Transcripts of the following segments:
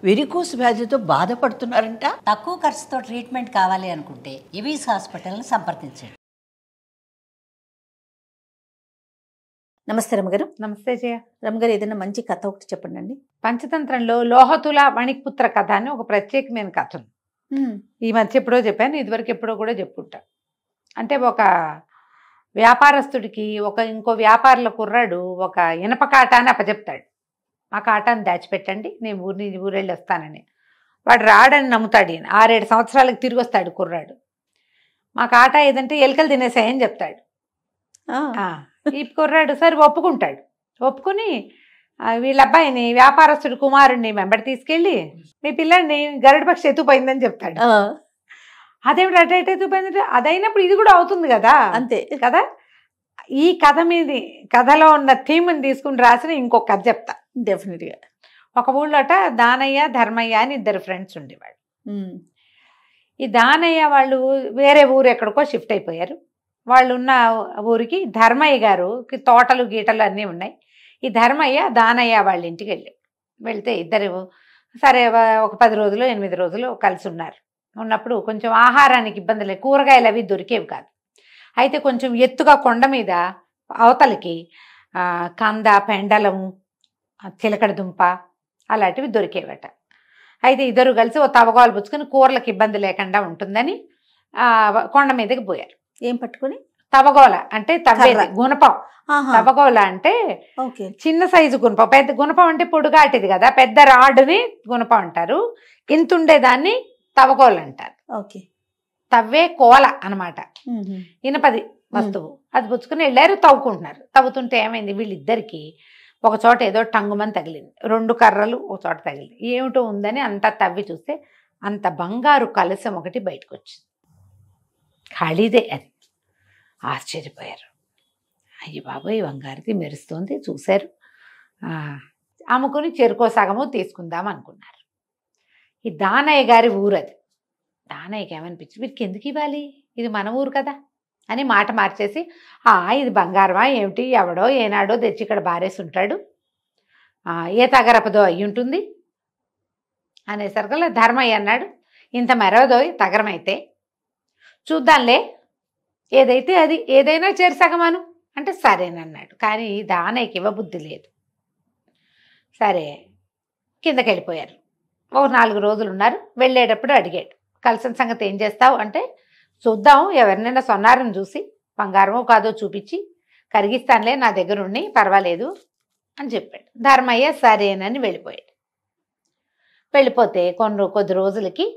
Varicose వ్యాధితో బాధపడుతున్నారంట. తక్కువ ఖర్చుతో ట్రీట్మెంట్ కావాలి అనుకుంటే ఎవిస్ హాస్పిటల్ని సంప్రదించండి. నమస్తే రమగారు. నమస్తే జయ. రమగారు, ఏదైనా మంచి కథ ఒకటి చెప్పండి అండి. పంచతంత్రంలో లోహతుల మణిపుత్ర కథ అని ఒక ప్రత్యేకమైన కథ ఉంది. ఈ మధ్య ఎప్పుడో చెప్పాను, ఇదివరకు ఎప్పుడో కూడా చెప్పుంటా. అంటే ఒక వ్యాపారస్తుడికి ఇంకో వ్యాపారుల కుర్రాడు ఒక ఇనప కాటాన్ని అప్పచెప్తాడు. ఆ కాటాన్ని దాచిపెట్టండి, నేను ఊరెళ్ళి వస్తానని. వాడు రాడని నమ్ముతాడు. ఈయన 6-7 సంవత్సరాలకు తిరిగి వస్తాడు కుర్రాడు. మా కాటా ఏదంటే ఎలుకలు తినేసాయని చెప్తాడు. ఈ కుర్రాడు సరే ఒప్పుకుంటాడు. ఒప్పుకుని వీళ్ళ అబ్బాయిని వ్యాపారస్తుడి కుమారుడిని వెంబడి తీసుకెళ్ళి మీ పిల్లాడిని గరుడ పక్షి ఎత్తుపోయిందని చెప్తాడు. అదేమిటి అటు ఎత్తుపోయిందంటే అదైనప్పుడు ఇది కూడా అవుతుంది కదా, అంతే కదా. ఈ కథ మీద కథలో ఉన్న థీమ్ని తీసుకుని రాసిన ఇంకొక కథ చెప్తా. డెఫినెట్గా. ఒక ఊళ్ళోట దానయ్య ధర్మయ్య అని 2 ఫ్రెండ్స్ ఉండేవాళ్ళు. ఈ దానయ్య వాళ్ళు వేరే ఊరు ఎక్కడికో షిఫ్ట్ అయిపోయారు. వాళ్ళు ఉన్న ఊరికి ధర్మయ్య గారుకి తోటలు గీటలు అన్నీ ఉన్నాయి. ఈ ధర్మయ్య దానయ్య వాళ్ళ ఇంటికి వెళ్తే ఇద్దరు సరే ఒక 10 రోజులు 8 రోజులు కలిసి ఉన్నారు. ఉన్నప్పుడు కొంచెం ఆహారానికి ఇబ్బంది లేదు, కూరగాయలు అవి దొరికేవి కాదు. అయితే కొంచెం ఎత్తుగా కొండ మీద అవతలకి కంద, పెండలం, చిలకడ దుంప అలాంటివి దొరికేవట. అయితే ఇద్దరు కలిసి ఓ తవగోలు పుచ్చుకొని కూరలకు ఇబ్బంది లేకుండా ఉంటుందని కొండ మీదకి పోయారు. ఏం పట్టుకుని? తవగోల అంటే గుణపం. తవగోల అంటే చిన్న సైజు గుణపం. పెద్ద గుణపం అంటే పొడుగాటిది కదా, పెద్ద రాడుని గుణపం అంటారు. ఇంత ఉండేదాన్ని తవగోలు అంటారు. తవ్వే కోల అనమాట, ఇనపది వస్తువు. అది పుచ్చుకుని వెళ్ళారు, తవ్వుకుంటున్నారు. తవ్వుతుంటే ఏమైంది, వీళ్ళిద్దరికి ఒక చోట ఏదో టంగుమని తగిలింది. 2 కర్రలు ఒక చోట తగిలింది. ఏమిటో ఉందని అంతా తవ్వి చూస్తే అంత బంగారు కలశం ఒకటి బయటకు వచ్చింది. ఖాళీదే అది. ఆశ్చర్యపోయారు. అయ్యి బాబోయ్, బంగారుది మెరుస్తోంది. చూశారు, అమ్ముకుని చెరుకో సగము తీసుకుందాం అనుకున్నారు. ఈ దానయ్య గారి ఊరు అది. దానయ్యకి ఏమనిపించింది, వీరికి ఎందుకు ఇవ్వాలి, ఇది మన ఊరు కదా అని మాట మార్చేసి, ఇది బంగారమా ఏమిటి, ఎవడో ఏనాడో తెచ్చి ఇక్కడ బారేసి ఉంటాడు, ఏ తగరపదో అయ్యి ఉంటుంది అనేసరికల్లా ధర్మయ్య అన్నాడు, ఇంత మెరవదో తగరమైతే చూద్దాంలే, ఏదైతే అది, ఏదైనా చేరిసగమాను అంటే సరేనన్నాడు. కానీ దానయ్యకి ఇవ్వబుద్ధి లేదు. సరే కిందకి వెళ్ళిపోయారు. ఒక 4 రోజులు ఉన్నారు. వెళ్ళేటప్పుడు అడిగాడు, కలిసిన సంగతి ఏం చేస్తావు అంటే, చూద్దాం, ఎవరినైనా సొన్నారని చూసి బంగారమో కాదో చూపించి కరిగిస్తానులే, నా దగ్గర ఉండి పర్వాలేదు అని చెప్పాడు. ధర్మయ్య సరేనని వెళ్ళిపోయాడు. వెళ్ళిపోతే కొద్ది రోజులకి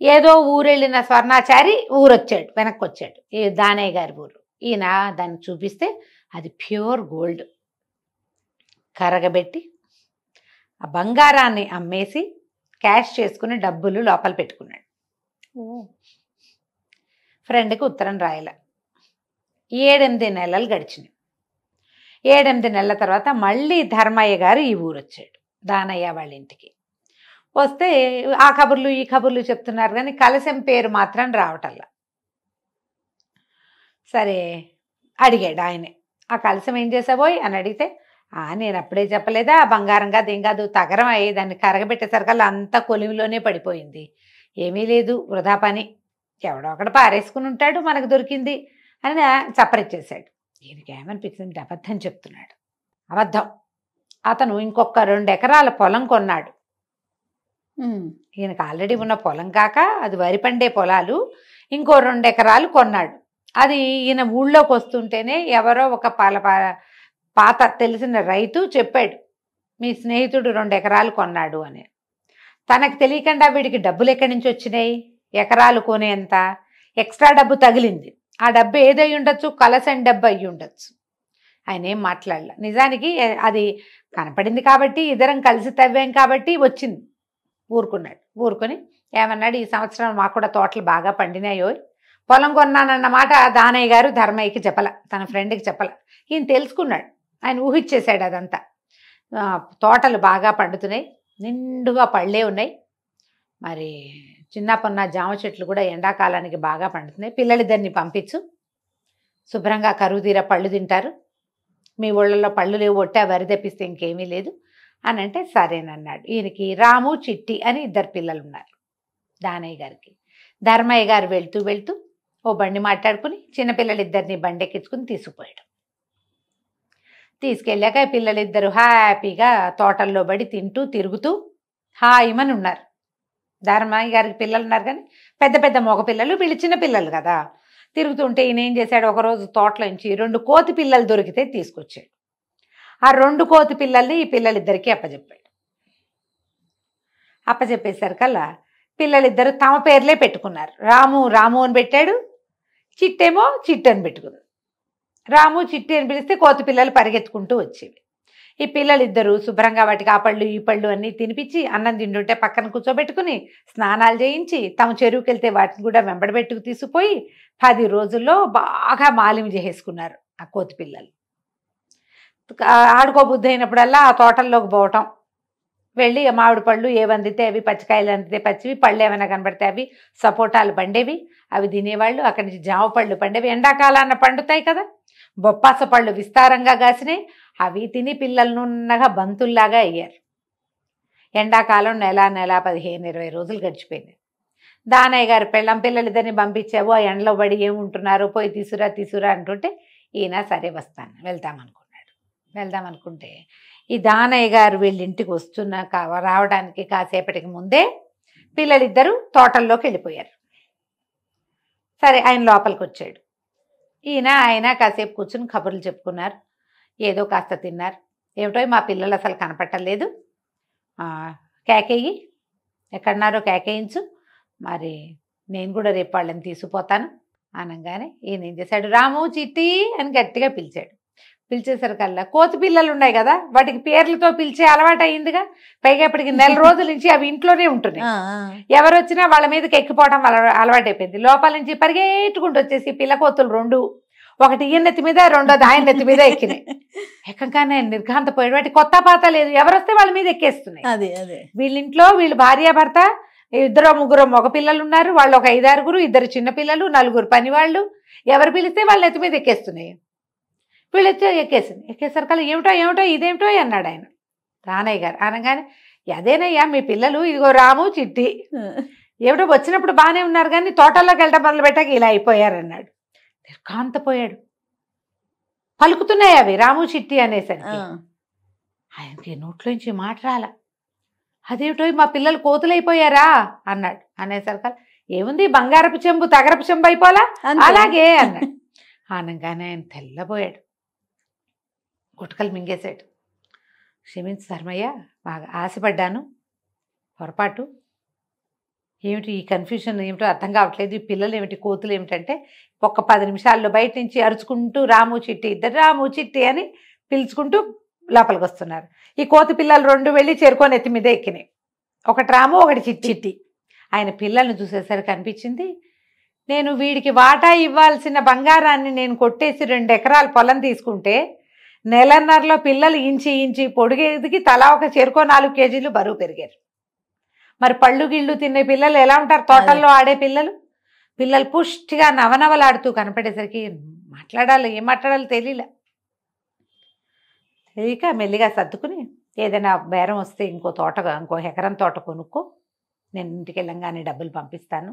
ఏదో ఊరెళ్ళిన స్వర్ణాచారి ఊరొచ్చాడు, వెనక్కి వచ్చాడు. ఈ దానయ్య గారి ఊరు. ఈయన దాన్ని చూపిస్తే అది ప్యూర్ గోల్డ్. కరగబెట్టి ఆ బంగారాన్ని అమ్మేసి క్యాష్ చేసుకుని డబ్బులు లోపల పెట్టుకున్నాడు. ఫ్రెండ్కి ఉత్తరం రాయాల. 7-8 నెలలు గడిచినాయి. 7-8 నెలల తర్వాత మళ్ళీ ధర్మయ్య గారు ఈ ఊరు వచ్చాడు, దానయ్య వాళ్ళ ఇంటికి. వస్తే ఆ కబుర్లు ఈ కబుర్లు చెప్తున్నారు, కానీ కలశం పేరు మాత్రం రావటల్లా. సరే అడిగాడు ఆయనే, ఆ కలశం ఏం చేసావోయ్ అని అడిగితే, నేను అప్పుడే చెప్పలేదా, బంగారం కాదు ఏం కాదు, తగరం అయ్యి దాన్ని కరగబెట్టేసరికల్లా అంతా కొలిమిలోనే పడిపోయింది, ఏమీ లేదు, వృధా పని, ఎవడో ఒకడు పారేసుకుని ఉంటాడు, మనకు దొరికింది అని చప్పరిచ్చేశాడు. ఈయనకి ఏమనిపించింది, అబద్ధం చెప్తున్నాడు. అబద్ధం. అతను ఇంకొక 2 ఎకరాల పొలం కొన్నాడు. ఈయనకు ఆల్రెడీ ఉన్న పొలం కాక అది వరి పండే పొలాలు, ఇంకో 2 ఎకరాలు కొన్నాడు. అది ఈయన ఊళ్ళోకి వస్తుంటేనే ఎవరో ఒక పాత తెలిసిన రైతు చెప్పాడు, మీ స్నేహితుడు 2 ఎకరాలు కొన్నాడు అని. తనకు తెలియకుండా వీడికి డబ్బులు ఎక్కడి నుంచి వచ్చినాయి, ఎకరాలు కొనేంత ఎక్స్ట్రా డబ్బు తగిలింది. ఆ డబ్బు ఏదై ఉండొచ్చు, కలసం డబ్బు అయ్యి ఉండొచ్చు. ఆయన ఏం మాట్లాడలే. నిజానికి అది కనపడింది కాబట్టి, ఇద్దరం కలిసి తవ్వాం కాబట్టి వచ్చింది. ఊరుకున్నాడు. ఊరుకొని ఏమన్నాడు, ఈ సంవత్సరం మాకు కూడా తోటలు బాగా పండినాయో, పొలం కొన్నానన్న మాట దానయ్య గారు ధర్మయ్యకి చెప్పల, తన ఫ్రెండ్కి చెప్పల. ఈయన తెలుసుకున్నాడు, ఆయన ఊహించేశాడు అదంతా. తోటలు బాగా పండుతున్నాయి, నిండుగా పళ్ళే ఉన్నాయి, మరి చిన్న పొన్న జామ చెట్లు కూడా ఎండాకాలానికి బాగా పండుతున్నాయి, పిల్లలిద్దరిని పంపించు, శుభ్రంగా కరువు తీర పళ్ళు తింటారు, మీ ఊళ్ళల్లో పళ్ళు లేవు, ఒట్టా వరి తెప్పిస్తే ఇంకేమీ లేదు అని అంటే సరేనన్నాడు. ఈయనకి రాము చిట్టి అని 2 పిల్లలు ఉన్నారు దానయ్య గారికి. ధర్మయ్య గారు వెళ్తూ వెళ్తూ ఓ బండి మాట్లాడుకుని చిన్నపిల్లలిద్దరిని బండి ఎక్కించుకుని తీసుకుపోయాడు. తీసుకెళ్ళాక పిల్లలిద్దరూ హ్యాపీగా తోటల్లో పడి తింటూ తిరుగుతూ హాయిమని ఉన్నారు. ధర్మయ్య గారికి పిల్లలు ఉన్నారు కానీ పెద్ద పెద్ద మగ పిల్లలు, వీళ్ళు చిన్న పిల్లలు కదా. తిరుగుతుంటే ఈయన ఏం చేశాడు, ఒకరోజు తోటలోంచి 2 కోతి పిల్లలు దొరికితే తీసుకొచ్చాడు. ఆ 2 కోతి పిల్లల్ని ఈ పిల్లలిద్దరికీ అప్పచెప్పాడు. అప్పచెప్పేసరికల్లా పిల్లలిద్దరు తమ పేర్లే పెట్టుకున్నారు. రాము రాము అని పెట్టాడు, చిట్టేమో చిట్టు అని పెట్టుకుంది. రాము చిట్టి అని పిలిస్తే కోతి పిల్లలు పరిగెత్తుకుంటూ వచ్చేవి. ఈ పిల్లలిద్దరూ శుభ్రంగా వాటికి ఆ పళ్ళు ఈ పళ్ళు అన్నీ తినిపించి అన్నం తింటుంటే పక్కన కూర్చోబెట్టుకుని స్నానాలు చేయించి తమ చెరువుకి వెళ్తే వాటిని కూడా వెంబడబెట్టుకు తీసుకుపోయి 10 రోజుల్లో బాగా మాలిమి చేసుకున్నారు ఆ కోతి పిల్లలు. ఆడుకోబుద్ధి అయినప్పుడల్లా ఆ తోటల్లోకి పోవటం, వెళ్ళి మామిడి పళ్ళు ఏవి అందితే అవి, పచ్చికాయలు అందితే పచ్చివి, పళ్ళు ఏమైనా కనబడితే అవి, సపోటాలు పండేవి అవి తినేవాళ్ళు. అక్కడి నుంచి జామ పళ్ళు పండేవి, ఎండాకాలాన్న పండుతాయి కదా. బొప్పాస పళ్ళు విస్తారంగా కాసినాయి, అవి తిని పిల్లలు నున్నగా బంతుల్లాగా అయ్యారు. ఎండాకాలం నెల 15-20 రోజులు గడిచిపోయింది. దానయ్య గారు పెళ్ళం పిల్లలిద్దరిని పంపించావు, ఆ ఎండలో పడి ఏముంటున్నారు, పోయి తీసురా అంటుంటే ఈయన సరే వస్తాను వెళ్దామనుకుంటే ఈ దానయ్య గారు వీళ్ళ ఇంటికి రావడానికి కాసేపటికి ముందే పిల్లలిద్దరూ తోటల్లోకి వెళ్ళిపోయారు. సరే ఆయన లోపలికి వచ్చాడు. ఆయన కాసేపు కూర్చుని కబుర్లు చెప్పుకున్నారు, ఏదో కాస్త తిన్నారు. ఏమిటో మా పిల్లలు అసలు కనపట్టలేదు, కేకేయి ఎక్కడున్నారో కేకేయించు, మరి నేను కూడా రేపు వాళ్ళని తీసుకుపోతాను అనగానే ఈయన ఏం చేశాడు, రాము చిట్టి అని గట్టిగా పిలిచాడు. పిలిచేసరికల్లా కోతి పిల్లలు ఉన్నాయి కదా, వాటికి పేర్లతో పిలిచే అలవాటు అయిందిగా. పైగా ఇప్పటికి 1 రోజుల నుంచి అవి ఇంట్లోనే ఉంటున్నాయి. ఎవరు వచ్చినా వాళ్ళ మీదకి ఎక్కిపోవడం అలవాటు అయిపోయింది. లోపల నుంచి పరిగెట్టుకుంటూ వచ్చేసి పిల్ల కోతులు 2, ఒకటి ఈయన నెత్తి మీద, రెండోది ఆయన నెత్తి మీద ఎక్కినాయి. ఎక్కగానే నిర్ఘాంతపోయాడు. వాటి కొత్త పాత లేదు, ఎవరు వస్తే వాళ్ళ మీద ఎక్కేస్తున్నాయి. వీళ్ళింట్లో వీళ్ళు భార్యాభర్త 2-3 మగ పిల్లలు ఉన్నారు, వాళ్ళు ఒక 5-6, 2 చిన్న పిల్లలు, 4 పనివాళ్ళు. ఎవరు పిలిస్తే వాళ్ళ నెత్తి మీద ఎక్కేస్తున్నాయి. వీళ్ళు ఎక్కేసరికల్లా ఏమిటో ఇదేమిటో అన్నాడు ఆయన దానయ్య గారు. అనగానే అదేనయ్యా మీ పిల్లలు, ఇదిగో రాము చిట్టి, ఏమిటో వచ్చినప్పుడు బాగానే ఉన్నారు కానీ తోటల్లోకి వెళ్ళడం మొదలు పెట్టాక ఇలా అయిపోయారన్నాడు. నిర్ఘాంతపోయాడు. పలుకుతున్నాయి అవి రాము చిట్టి అనేసరికి ఆయనకి నోట్లోంచి మాట రాల. అదేమిటో మా పిల్లలు కోతులైపోయారా అన్నాడు. అనేసరికి ఏముంది, బంగారపు చెంబు తగరపు చెంబు అయిపోలా అలాగే అన్నాడు. అనగానే ఆయన తెల్లబోయాడు, గుటకలు మింగేశాడు. క్షమించు ధర్మయ్య, బాగా ఆశపడ్డాను, పొరపాటు. ఏమిటి ఈ కన్ఫ్యూజన్, ఏమిటో అర్థం కావట్లేదు, ఈ పిల్లలు ఏమిటి కోతులు ఏమిటంటే ఒక 10 నిమిషాల్లో బయట నుంచి అరుచుకుంటూ రాము చిట్టి, ఇద్దరు రాము చిట్టి అని పిలుచుకుంటూ లోపలికి వస్తున్నారు. ఈ కోతి పిల్లలు 2 వెళ్ళి చేరుకొని ఎత్తి మీద ఎక్కినాయి. ఒకటి రాము, ఒకటి చిట్టి. ఆయన పిల్లల్ని చూసేసరికి అనిపించింది, నేను వీడికి వాటా ఇవ్వాల్సిన బంగారాన్ని నేను కొట్టేసి 2 ఎకరాల పొలం తీసుకుంటే నెలన్నరలో పిల్లలు ఇంచి పొడిగేదికి తలా ఒక చేరుకో 4 కేజీలు బరువు పెరిగారు. మరి పళ్ళు గిళ్ళు తినే పిల్లలు ఎలా ఉంటారు, తోటల్లో ఆడే పిల్లలు పుష్టిగా నవనవలాడుతూ కనపడేసరికి ఏం మాట్లాడాలో తెలియక మెల్లిగా సర్దుకుని ఏదైనా బేరం వస్తే ఇంకో ఎకరం తోట కొనుక్కో, నేను ఇంటికి వెళ్ళంగానే డబ్బులు పంపిస్తాను,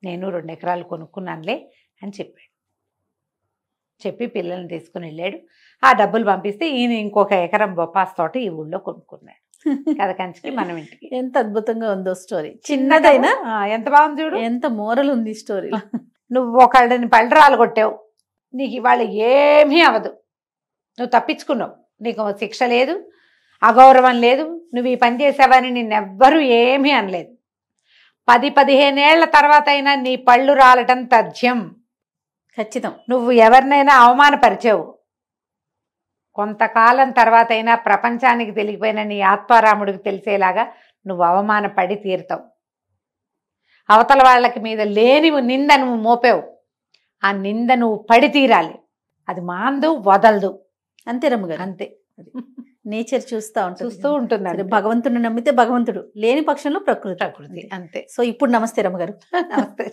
నేను 2 ఎకరాలు కొనుక్కున్నానులే అని చెప్పాడు. చెప్పి పిల్లల్ని తీసుకుని వెళ్ళాడు. ఆ డబ్బులు పంపిస్తే ఈయన ఇంకొక ఎకరం బొప్పాస్ తోట ఈ ఊళ్ళో కొనుక్కున్నాడు. కథ కంచికి మనం ఇంటికి. ఎంత అద్భుతంగా ఉందో స్టోరీ, చిన్నదైనా ఎంత బాగుంది చూడు, ఎంత మోరల్ ఉంది స్టోరీ. నువ్వు ఒకళ్ళని పళ్ళరాలు కొట్టావు, నీకు ఇవాళ ఏమీ అవదు, నువ్వు తప్పించుకున్నావు, నీకు శిక్ష లేదు, అగౌరవం లేదు, నువ్వు ఈ పని చేసావని నిన్నెవ్వరూ ఏమీ అనలేదు. 10-15 ఏళ్ల తర్వాత అయినా నీ పళ్ళు రాలటం తథ్యం, ఖచ్చితం. నువ్వు ఎవరినైనా అవమానపరిచావు, కొంతకాలం తర్వాత అయినా ప్రపంచానికి తెలియపోయిన నీ ఆత్మారాముడికి తెలిసేలాగా నువ్వు అవమానపడి తీరుతావు. అవతల వాళ్ళకి మీద లేని నింద నువ్వు మోపావు, ఆ నింద నువ్వు పడి తీరాలి, అది మాందు వదలదు. అంతే రమ్మగారు, అంతే. నేచర్ చూస్తూ ఉంటుంది. భగవంతుని నమ్మితే భగవంతుడు, లేని పక్షంలో ప్రకృతి. అంతే. సో ఇప్పుడు నమస్తే రమ్మగారు. నమస్తే.